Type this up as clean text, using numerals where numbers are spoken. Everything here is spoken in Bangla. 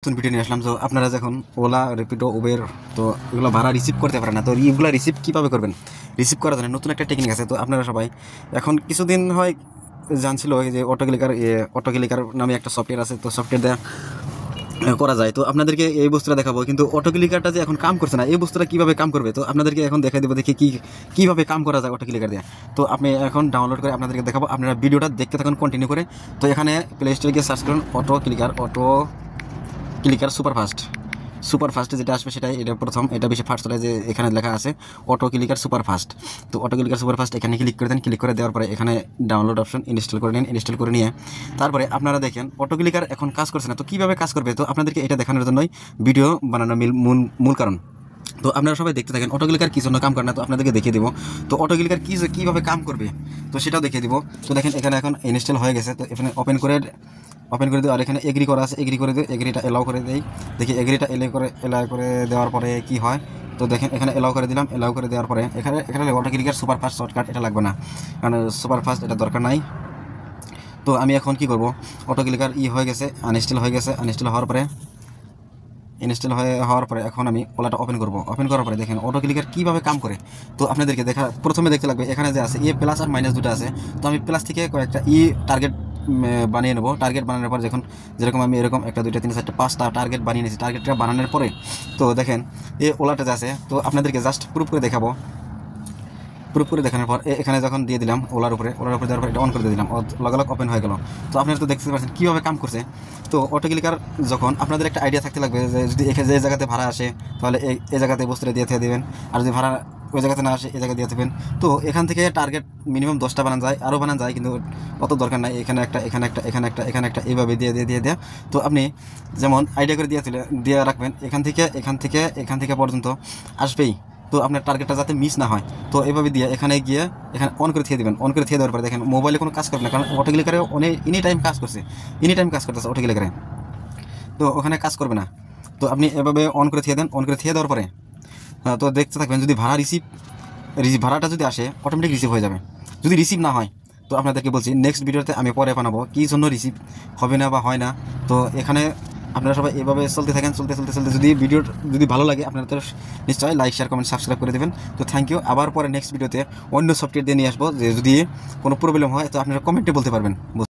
নতুন ভিডিও নিয়ে আসলাম। তো আপনারা যখন ওলা, র্যাপিডো, উবের তো এগুলো ভাড়া রিসিভ করতে পারেন না, তো এগুলো রিসিভ কীভাবে করবেন? রিসিভ করার জন্য নতুন একটা টেকনিক আছে। তো আপনারা সবাই এখন কিছুদিন হয় জানছিল যে অটো ক্লিকার নামে একটা সফটওয়্যার আছে, তো সফটওয়্যার দেওয়া করা যায়। তো আপনাদেরকে এই বস্তুটা দেখাবো, কিন্তু অটো ক্লিকারটা যে এখন কাম করছে না, এই বস্তুটা কীভাবে কাম করবে তো আপনাদেরকে এখন দেখাই দেবো, দেখি কীভাবে কাম করা যায় অটো ক্লিকার দিয়ে। তো আপনি এখন ডাউনলোড করে আপনাদেরকে দেখাবো, আপনারা ভিডিওটা দেখতে থাকুন কন্টিনিউ করে। তো এখানে প্লে স্টোরে গিয়ে সার্চ করুন অটো ক্লিকার সুপার ফাস্ট যেটা আসবে সেটাই, এটা প্রথম, এটা বেশি ফাস্ট চলে, যে এখানে লেখা আছে অটো ক্লিকার সুপারফাস্ট। তো অটো ক্লিকার সুপারফাস্ট এখানে ক্লিক করে দেন। ক্লিক করে দেওয়ার পরে এখানে ডাউনলোড অপশন ইনস্টল করে নিন। ইনস্টল করে নিয়ে তারপরে আপনারা দেখেন অটো ক্লিকার এখন কাজ করছে না, তো কীভাবে কাজ করবে তো আপনাদেরকে এটা দেখানোর জন্যই ভিডিও বানানো মূল কারণ। তো আপনারা সবাই দেখতে থাকেন অটো ক্লিকার কী জন্য কাম করে না, তো আপনাদেরকে দেখিয়ে দিব। তো অটো ক্লিকার কীভাবে কাম করবে তো সেটাও দেখিয়ে দিব। তো দেখেন এখানে এখন ইনস্টল হয়ে গেছে, তো এখানে ওপেন করে দিই। আর এখানে এগ্রি করা আছে, এগ্রি করে দিই, এগ্রিটা এলাও করে দেই। দেখি এগ্রিটা এলাও করে দেওয়ার পরে কি হয়। তো দেখেন এখানে এলাও করে দিলাম। এলাও করে দেওয়ার পরে এখানে অটো ক্লিকার সুপারফাস্ট শর্টকাট এটা লাগবে না, কারণ সুপারফাস্ট এটা দরকার নাই। তো আমি এখন কি করব, অটো ক্লিকার হয়ে গেছে, আনইনস্টল হয়ে গেছে। আনইনস্টল হওয়ার পরে এখন আমি ওলাটা ওপেন করব। ওপেন করার পরে দেখেন অটো ক্লিকার কীভাবে কাম করে। তো আপনাদেরকে প্রথমে দেখতে লাগবে এখানে যে আছে প্লাস আর মাইনাস দুটো আছে। তো আমি প্লাস থেকে কয়েকটা টার্গেট বানিয়ে নেবো। টার্গেট বানানোর পর যেরকম আমি এরকম 1 2 3 4 5টা টার্গেট বানিয়ে নিয়েছি। টার্গেটটা বানানোর পরে তো দেখেন ওলাটা যে আছে, তো আপনাদেরকে জাস্ট প্রুফ করে দেখাবো। প্রুফ করে দেখানোর পর এখানে যখন দিয়ে দিলাম ওলার উপরে দেওয়ার পর এটা অন করে দিয়ে দিলাম, লগালগ ওপেন হয়ে গেল। তো আপনারা তো দেখতে পাচ্ছেন কীভাবে কাম করছে। তো অটো ক্লিকার যখন আপনাদের একটা আইডিয়া থাকতে লাগবে যে যদি যে জায়গাতে ভাড়া আসে তাহলে এই জায়গাতে বস্তুটা দিয়ে দেবেন, আর যদি ভাড়া ওই জায়গাতে না আসে এই জায়গায় দিয়ে দেবেন। তো এখান থেকে টার্গেট মিনিমাম 10টা বানানো যায়, আরও বানানো যায়, কিন্তু অত দরকার নাই। এখানে একটা এইভাবে দিয়ে। তো আপনি যেমন আইডিয়া করে দিয়ে রাখবেন, এখান থেকে পর্যন্ত আসবেই। তো আপনার টার্গেটটা যাতে মিস না হয়, তো এভাবে দিয়ে এখানে অন করে দিয়ে দেবেন। অন করে দিয়ে দেওয়ার পরে দেখেন মোবাইলে কোনো কাজ করবে না, কারণ অটো ক্লিকারে এনি টাইম কাজ করতেছে অটো ক্লিকারে, তো ওখানে কাজ করবে না। তো আপনি এভাবে অন করে দিয়ে দেন। অন করে দিয়ে দেওয়ার পরে তো দেখতে থাকবেন, যদি ভাড়াটা যদি আসে অটোমেটিক রিসিভ হয়ে যাবে। যদি রিসিভ না হয় তো আপনাদেরকে বলছি নেক্সট ভিডিওতে আমি পরে বানাবো কী জন্য রিসিভ হবে না বা হয় না। তো এখানে আপনারা সবাই এভাবে চলতে থাকেন। চলতে যদি ভিডিও ভালো লাগে আপনারা তো নিশ্চয়ই লাইক, শেয়ার, কমেন্ট, সাবস্ক্রাইব করে দেবেন। তো থ্যাংক ইউ। আবার পরে নেক্সট ভিডিওতে অন্য সফটওয়্যার দিয়ে নিয়ে আসবো, যে যদি কোনো প্রবলেম হয় তো আপনারা কমেন্টে বলতে পারবেন।